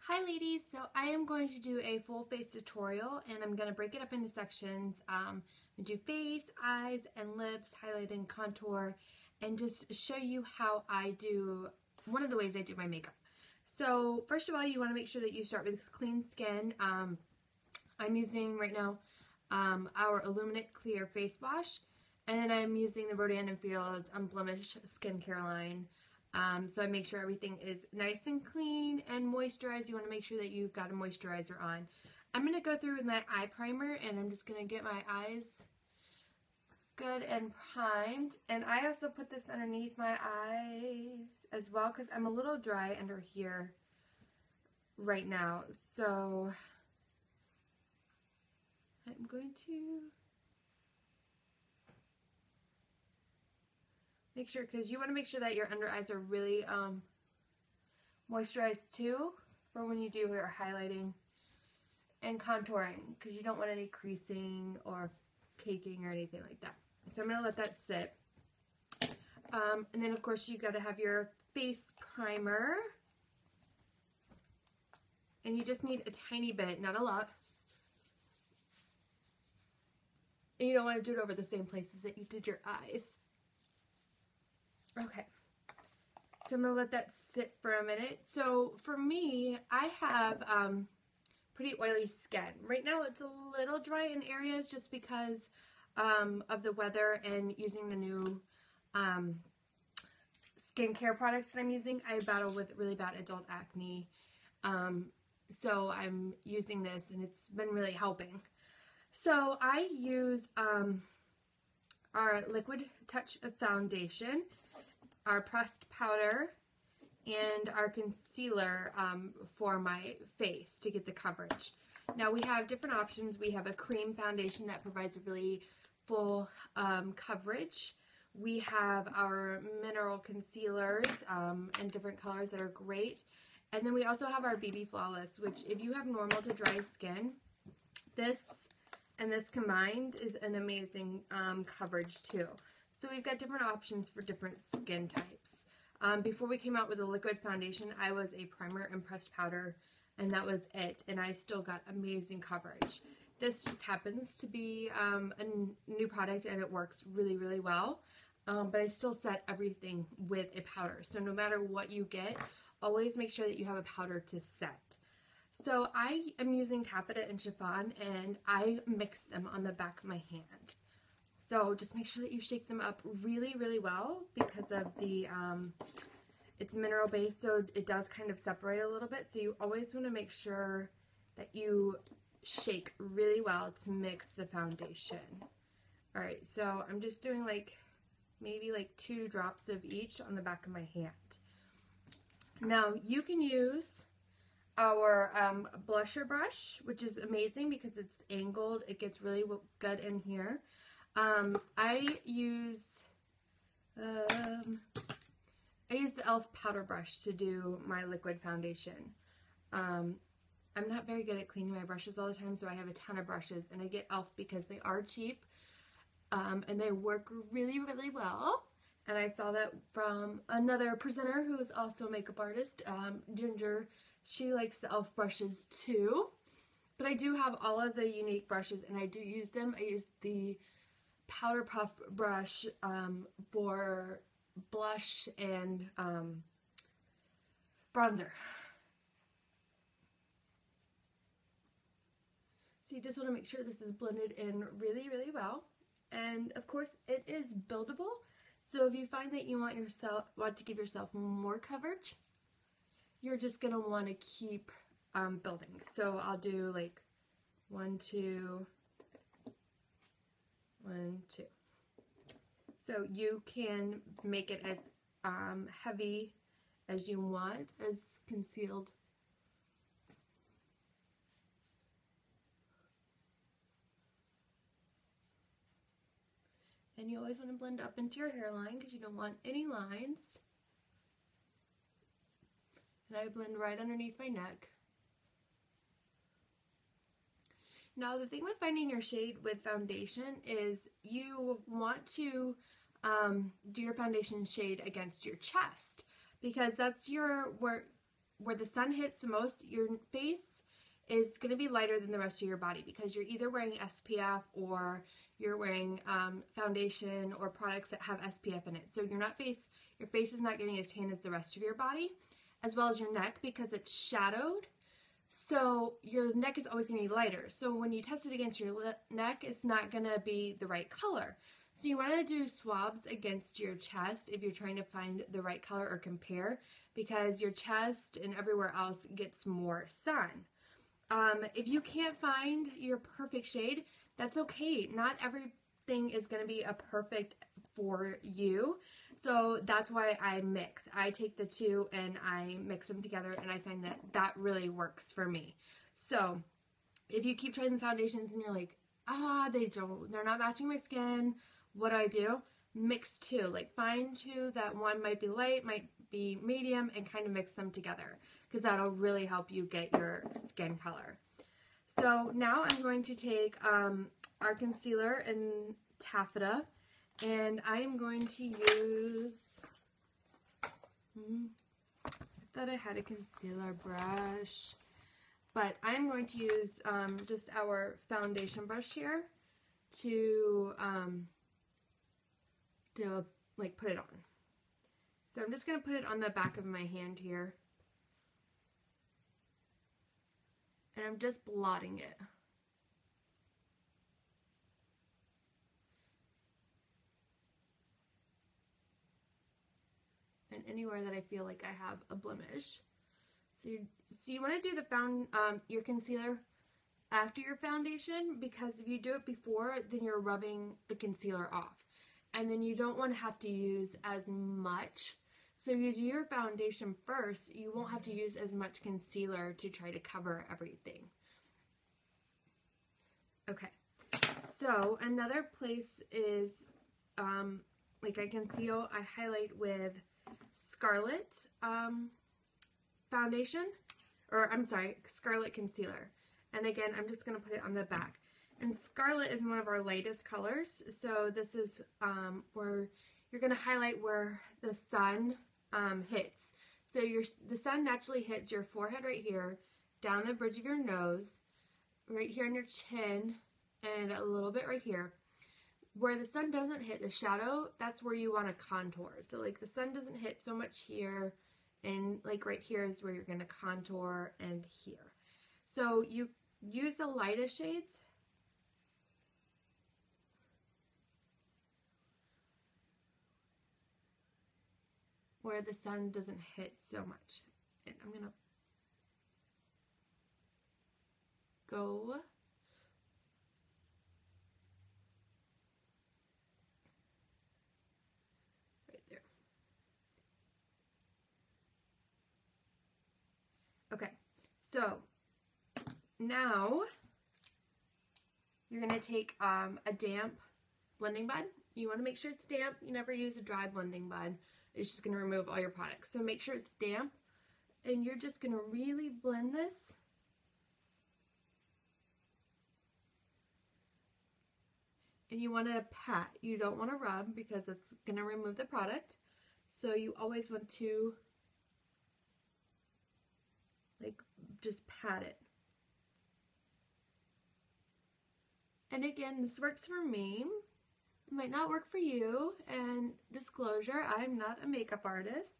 Hi ladies, so I am going to do a full face tutorial and I'm going to break it up into sections. I'm going to do face, eyes, and lips, highlight and contour, and just show you how I do, one of the ways I do my makeup. So first of all, you want to make sure that you start with clean skin. I'm using right now our Illuminate Clear Face Wash, and then I'm using the Rodan & Fields Unblemished Skincare line. So I make sure everything is nice and clean and moisturized. You want to make sure that you've got a moisturizer on. I'm going to go through with my eye primer and I'm just going to get my eyes good and primed. And I also put this underneath my eyes as well because I'm a little dry under here right now. So I'm going to make sure, because you want to make sure that your under eyes are really moisturized too for when you do your highlighting and contouring, because you don't want any creasing or caking or anything like that. So I'm going to let that sit. And then of course you got to have your face primer, and you just need a tiny bit, not a lot. And you don't want to do it over the same places that you did your eyes. Okay, so I'm going to let that sit for a minute. So for me, I have pretty oily skin. Right now it's a little dry in areas just because of the weather and using the new skincare products that I'm using. I battle with really bad adult acne, so I'm using this and it's been really helping. So I use our Liquid Touch Foundation, our pressed powder, and our concealer for my face to get the coverage. Now we have different options. We have a cream foundation that provides a really full coverage. We have our mineral concealers in different colors that are great. And then we also have our BB Flawless, which if you have normal to dry skin, this and this combined is an amazing coverage too. So we've got different options for different skin types. Before we came out with a liquid foundation, I was a primer and pressed powder, and that was it. And I still got amazing coverage. This just happens to be a new product, and it works really, really well. But I still set everything with a powder. So no matter what you get, always make sure that you have a powder to set. So I am using taffeta and chiffon, and I mix them on the back of my hand. So just make sure that you shake them up really, really well because of the, it's mineral based, so it does kind of separate a little bit. So you always want to make sure that you shake really well to mix the foundation. Alright, so I'm just doing maybe 2 drops of each on the back of my hand. Now you can use our blusher brush, which is amazing because it's angled. It gets really good in here. I use the e.l.f. powder brush to do my liquid foundation. I'm not very good at cleaning my brushes all the time, so I have a ton of brushes, and I get e.l.f. because they are cheap, and they work really, really well. And I saw that from another presenter who is also a makeup artist, Ginger. She likes the e.l.f. brushes too. But I do have all of the unique brushes, and I do use them. I use the Powder Puff brush for blush and bronzer. So you just want to make sure this is blended in really, really well. And of course, it is buildable. So if you find that you want to give yourself more coverage, you're just going to want to keep building. So I'll do 1, 2, 1, 2. So you can make it as heavy as you want, as concealed. And you always want to blend up into your hairline because you don't want any lines. And I blend right underneath my neck. Now the thing with finding your shade with foundation is you want to do your foundation shade against your chest, because that's where where the sun hits the most, your face is going to be lighter than the rest of your body because you're either wearing SPF or you're wearing foundation or products that have SPF in it. So your face is not getting as tan as the rest of your body, as well as your neck because it's shadowed. So your neck is always going to be lighter. So when you test it against your neck, it's not going to be the right color. So you want to do swabs against your chest if you're trying to find the right color or compare, because your chest and everywhere else gets more sun. If you can't find your perfect shade, that's okay. Not everything is going to be a perfect for you. So that's why I mix. I take the two and I mix them together, and I find that that really works for me. So if you keep trying the foundations and you're like, they're not matching my skin, what do? Mix two. Like find two that one might be light, might be medium, and kind of mix them together, because that'll really help you get your skin color. So now I'm going to take our concealer in Taffeta, and I am going to use, I thought I had a concealer brush, but I'm going to use just our foundation brush here to like put it on. So I'm just going to put it on the back of my hand here. And I'm just blotting it. And anywhere that I feel like I have a blemish. So you want to do your concealer after your foundation, because if you do it before, then you're rubbing the concealer off. And then you don't want to have to use as much. So if you do your foundation first, you won't have to use as much concealer to try to cover everything. Okay, so another place is, like I conceal, I highlight with Scarlet foundation, or I'm sorry, Scarlet concealer. And again, I'm just going to put it on the back. And Scarlet is one of our lightest colors, so this is where you're going to highlight where the sun hits. So the sun naturally hits your forehead right here, down the bridge of your nose, right here on your chin, and a little bit right here. Where the sun doesn't hit, the shadow, that's where you want to contour. So like the sun doesn't hit so much here, and like right here is where you're going to contour, and here. So you use the lightest shades. Where the sun doesn't hit so much. And I'm going to go right there. Okay, so now you're going to take a damp blending bud. You want to make sure it's damp. You never use a dry blending bud. It's just going to remove all your products. So make sure it's damp, and you're just going to really blend this. And you want to pat. You don't want to rub because it's going to remove the product. So you always want to like just pat it. And again, this works for me. Might not work for you. And disclosure, I'm not a makeup artist.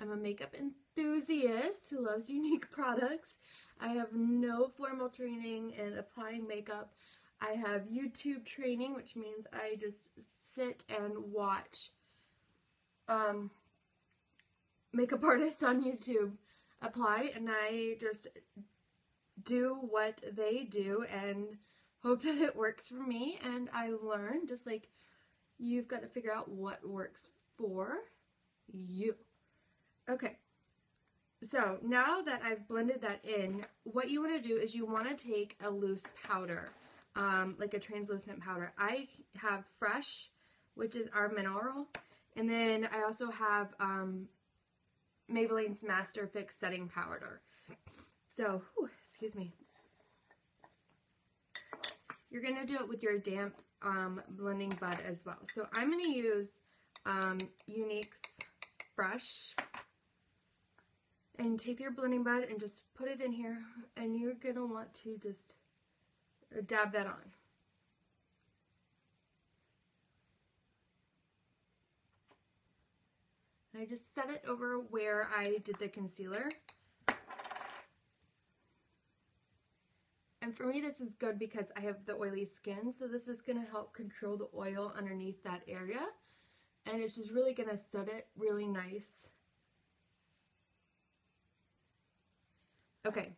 I'm a makeup enthusiast who loves unique products. I have no formal training in applying makeup. I have YouTube training, which means I just sit and watch makeup artists on YouTube apply, and I just do what they do and hope that it works for me. And I learn, just like you've got to figure out what works for you. Okay, so now that I've blended that in, what you want to do is you want to take a loose powder, like a translucent powder. I have Fresh, which is our mineral, and then I also have Maybelline's Master Fix Setting Powder. So, excuse me. You're going to do it with your damp blending bud as well. So I'm going to use Younique's Fresh. And take your blending bud and just put it in here, and you're going to want to just dab that on. And I just set it over where I did the concealer. And for me, this is good because I have the oily skin, so this is going to help control the oil underneath that area. And it's just really going to set it really nice. Okay,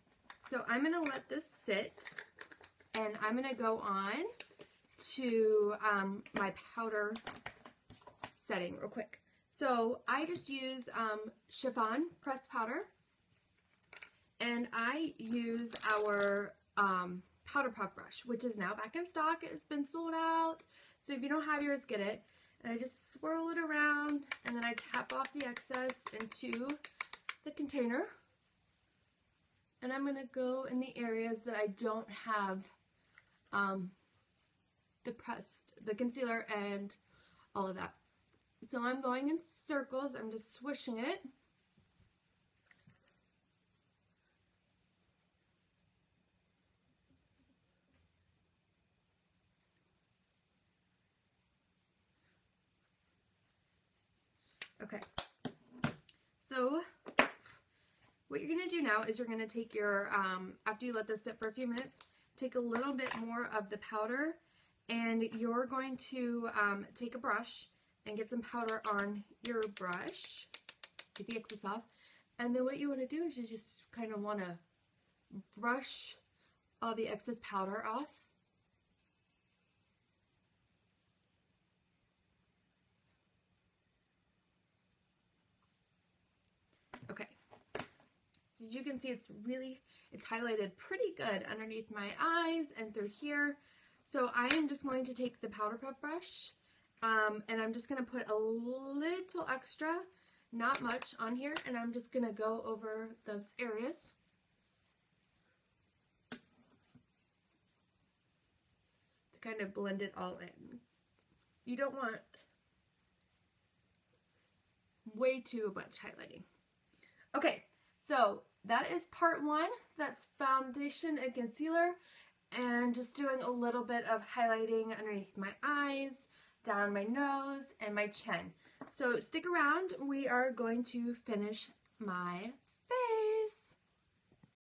so I'm going to let this sit, and I'm going to go on to my powder setting real quick. So I just use chiffon pressed powder, and I use our powder puff brush, which is now back in stock. It's been sold out, so if you don't have yours, get it. And I just swirl it around, and then I tap off the excess into the container. And I'm going to go in the areas that I don't have the concealer and all of that. So I'm going in circles. I'm just swishing it. Okay. So what you're going to do now is you're going to take your, after you let this sit for a few minutes, take a little bit more of the powder, and you're going to take a brush and get some powder on your brush, get the excess off, and then what you want to do is you just kind of want to brush all the excess powder off. Okay. So as you can see, it's highlighted pretty good underneath my eyes and through here. So I am just going to take the powder puff brush, and I'm just going to put a little extra, not much, on here, and I'm just going to go over those areas. To kind of blend it all in. You don't want way too much highlighting. Okay, so that is part one. That's foundation and concealer, and just doing a little bit of highlighting underneath my eyes, down my nose, and my chin. So stick around. We are going to finish my